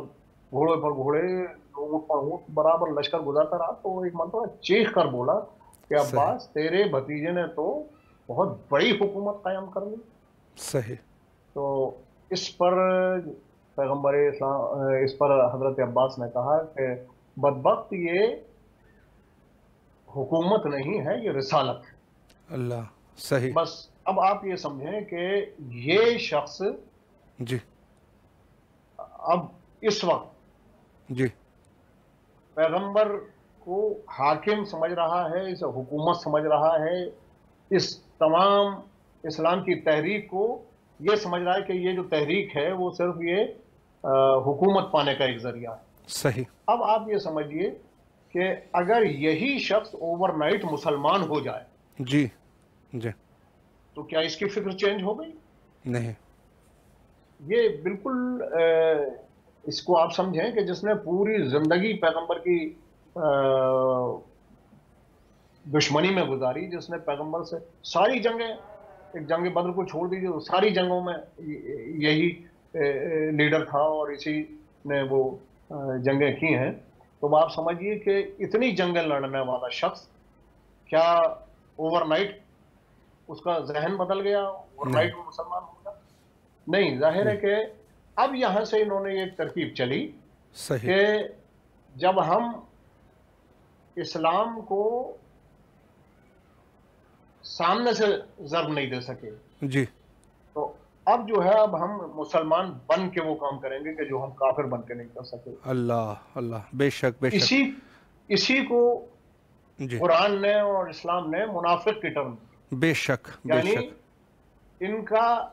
گھوڑے پر گھوڑے، اونٹ پر اونٹ برابر لشکر گزارتا رہا، تو ایک مرتبہ چیخ کر بولا کہ صحیح عباس تیرے بھتیجے نے تو بہت بڑی حکومت قائم کر لی۔ صحیح تو اس پر پیغمبر اسلام، اس پر حضرت عباس نے کہا کہ بدبخت یہ حکومت نہیں ہے، یہ رسالت ہے۔ اللہ صحیح بس اب آپ یہ سمجھیں کہ یہ شخص جی اب اس وقت جی پیغمبر کو حاکم سمجھ رہا ہے، اسے حکومت سمجھ رہا ہے، اس تمام اسلام کی تحریک کو یہ سمجھ رہا ہے کہ یہ جو تحریک ہے وہ صرف یہ حکومت پانے کا ایک ذریعہ ہے۔ صحیح اب آپ یہ سمجھیے کہ اگر یہی شخص اوور نائٹ مسلمان ہو جائے جی جی تو کیا اس کی فکر چینج ہو گئی؟ نہیں یہ بالکل اس کو آپ سمجھیں کہ جس نے پوری زندگی پیغمبر کی دشمنی میں گزاری، جس نے پیغمبر سے ساری جنگیں، ایک جنگ بدر کو چھوڑ دیجیے تو ساری جنگوں میں یہی لیڈر تھا اور اسی نے وہ جنگیں کی ہیں، تو آپ سمجھیے کہ اتنی جنگیں لڑنے والا شخص کیا اوور نائٹ اس کا ذہن بدل گیا، اوور نہیں نائٹ وہ مسلمان ہو گیا؟ نہیں، ظاہر ہے کہ اب یہاں سے انہوں نے ایک ترکیب چلی صحیح کہ جب ہم اسلام کو سامنے سے ضرب نہیں دے سکے جی تو اب جو ہے اب ہم مسلمان بن کے وہ کام کریں گے کہ جو ہم کافر بن کے نہیں کر سکے۔ اللہ اللہ بے شک بے شک اسی کو جی قرآن نے اور اسلام نے منافق کی ٹرم، بے شک بے یعنی شک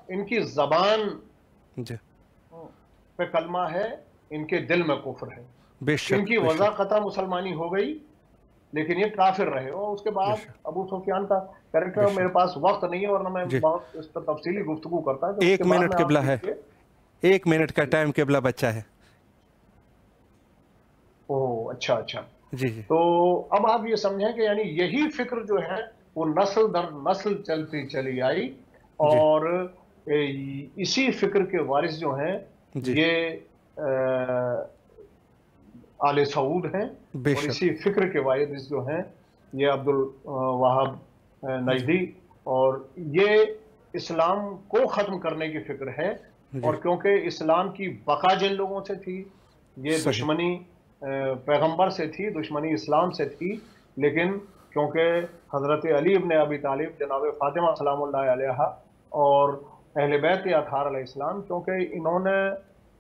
ان کی زبان جی پہ کلمہ ہے، ان کے دل میں کفر ہے، بے ان شک کی بے شک وضاقتہ مسلمانی ہو گئی لیکن یہ کافر رہے. اور اس کے بعد ابو سفیان کا کریکٹر میرے پاس وقت نہیں ہے ورنہ میں بہت اس پر تفصیلی گفتگو کرتا. 1 منٹ قبلہ ہے, 1 منٹ کا ٹائم قبلہ بچہ ہے. اوہ اچھا اچھا. جی جی. تو اب آپ یہ سمجھیں کہ یعنی یہی فکر جو ہے وہ نسل در نسل چلتی چلی آئی, اور اسی فکر کے وارث جو ہیں یہ آل سعود ہیں, اور اسی فکر کے وارث جو ہیں یہ عبد الوہاب نجدی, اور یہ اسلام کو ختم کرنے کی فکر ہے. اور کیونکہ اسلام کی بقا جن لوگوں سے تھی, یہ دشمنی پیغمبر سے تھی, دشمنی اسلام سے تھی, لیکن کیونکہ حضرت علی ابن ابی طالب, جناب فاطمہ سلام اللہ علیہا اور اہل بیت اطہار علیہ السلام, کیونکہ انہوں نے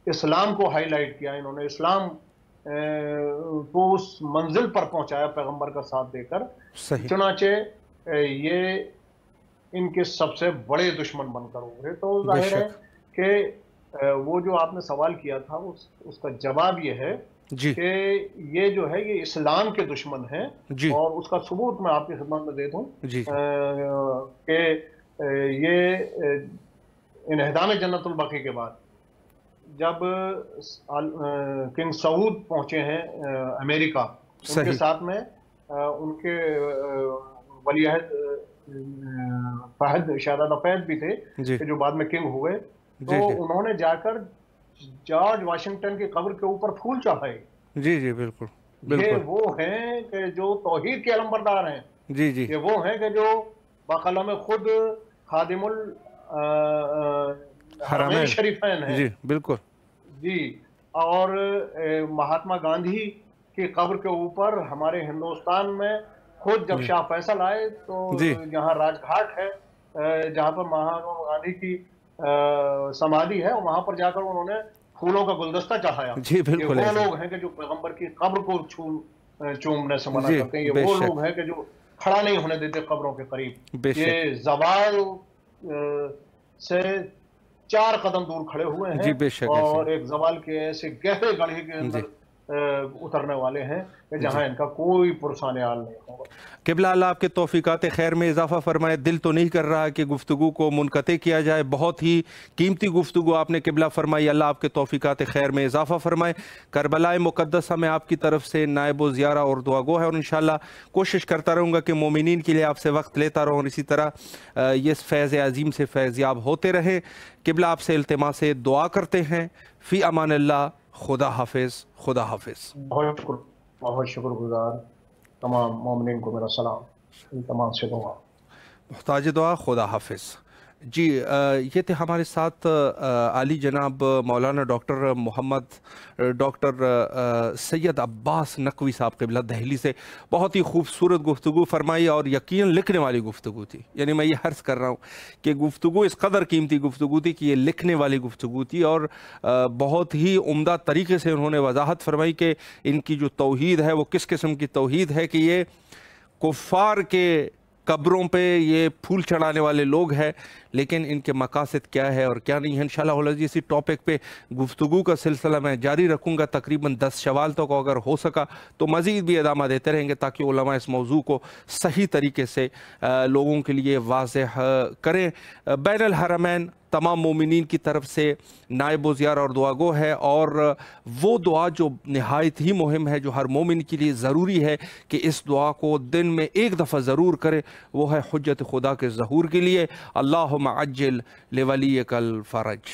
اسلام کو ہائی لائٹ کیا, انہوں نے اسلام کو اس منزل پر پہنچایا پیغمبر کا ساتھ دے کر, چنانچہ یہ ان کے سب سے بڑے دشمن بن کر ابھرے. تو ظاہر ہے کہ وہ جو آپ نے سوال کیا تھا اس کا جواب یہ ہے کہ یہ جو ہے یہ اسلام کے دشمن ہیں, اور اس کا ثبوت میں آپ کی خدمت میں دے دوں کہ یہ انہدام جنت البقیع کے بعد جب کنگ سعود پہنچے ہیں امریکہ, ان کے ساتھ میں ان کے ولی عہد فہد, شہزادہ فہد بھی تھے کہ جو بعد میں کنگ ہوئے, تو انہوں نے جا کر جارج واشنگٹن کی قبر کے اوپر پھول چڑھائے. جی جی بالکل. یہ وہ ہیں کہ جو توحید کے علمبردار ہیں, یہ وہ ہیں کہ جو بقلم خود خادم الحرمین شریفین ہیں. جی بالکل. جی, اور مہاتما گاندھی کی قبر کے اوپر ہمارے ہندوستان میں خود جب شاہ فیصل آئے تو یہاں راج گھاٹ ہے جہاں پر مہاتما گاندھی کی سمادھی ہے, وہاں پر جا کر انہوں نے پھولوں کا گلدستہ چڑھایا. جی بالکل. وہ لوگ ہیں کہ جو پیغمبر کی قبر کو چومنے سے منع کرتے ہیں, یہ وہ لوگ ہیں کہ جو کھڑا نہیں ہونے دیتے قبروں کے قریب. یہ زوال سے 4 قدم دور کھڑے ہوئے ہیں, اور ایک زوال کے ایسے گہرے گڑھے کے اندر اترنے والے ہیں کہ جہاں ان کا کوئی پرسان حال نہیں ہوگا. قبلہ اللہ آپ کے توفیقات خیر میں اضافہ فرمائے. دل تو نہیں کر رہا کہ گفتگو کو منقطع کیا جائے, بہت ہی قیمتی گفتگو آپ نے قبلہ فرمائی. اللہ آپ کے توفیقات خیر میں اضافہ فرمائے. کربلا مقدسہ میں آپ کی طرف سے نائب و زیارہ اور دعا گو ہے, اور انشاءاللہ کوشش کرتا رہوں گا کہ مومنین کے لیے آپ سے وقت لیتا رہوں, اور اسی طرح یہ فیض عظیم سے فیض یاب ہوتے رہیں. قبلہ آپ سے التماس دعا کرتے ہیں. فی امان اللہ. خدا حافظ. خدا حافظ. بہت شکر گزار. تمام مومنین کو میرا سلام, تمام سے دعا. محتاج دعا. خدا حافظ. جی یہ تھے ہمارے ساتھ عالی جناب مولانا ڈاکٹر سید عباس نقوی صاحب قبلہ دہلی سے. بہت ہی خوبصورت گفتگو فرمائی, اور یقیناً لکھنے والی گفتگو تھی. یعنی میں یہ عرض کر رہا ہوں کہ گفتگو اس قدر قیمتی گفتگو تھی کہ یہ لکھنے والی گفتگو تھی, اور بہت ہی عمدہ طریقے سے انہوں نے وضاحت فرمائی کہ ان کی جو توحید ہے وہ کس قسم کی توحید ہے, کہ یہ کفار کے قبروں پہ یہ پھول چڑھانے والے لوگ ہیں, لیکن ان کے مقاصد کیا ہے اور کیا نہیں ہے. انشاءاللہ اسی ٹاپک پہ گفتگو کا سلسلہ میں جاری رکھوں گا. تقریباً 10 شوال تک اگر ہو سکا تو مزید بھی ادامہ دیتے رہیں گے, تاکہ علماء اس موضوع کو صحیح طریقے سے لوگوں کے لیے واضح کریں. بین الحرمین تمام مومنین کی طرف سے نائب و زیارہ اور دعا گو ہے, اور وہ دعا جو نہایت ہی مہم ہے, جو ہر مومن کے لیے ضروری ہے کہ اس دعا کو دن میں 1 دفعہ ضرور کرے, وہ ہے حجت خدا کے ظہور کے لیے. اللہم عجل لولیک الفرج.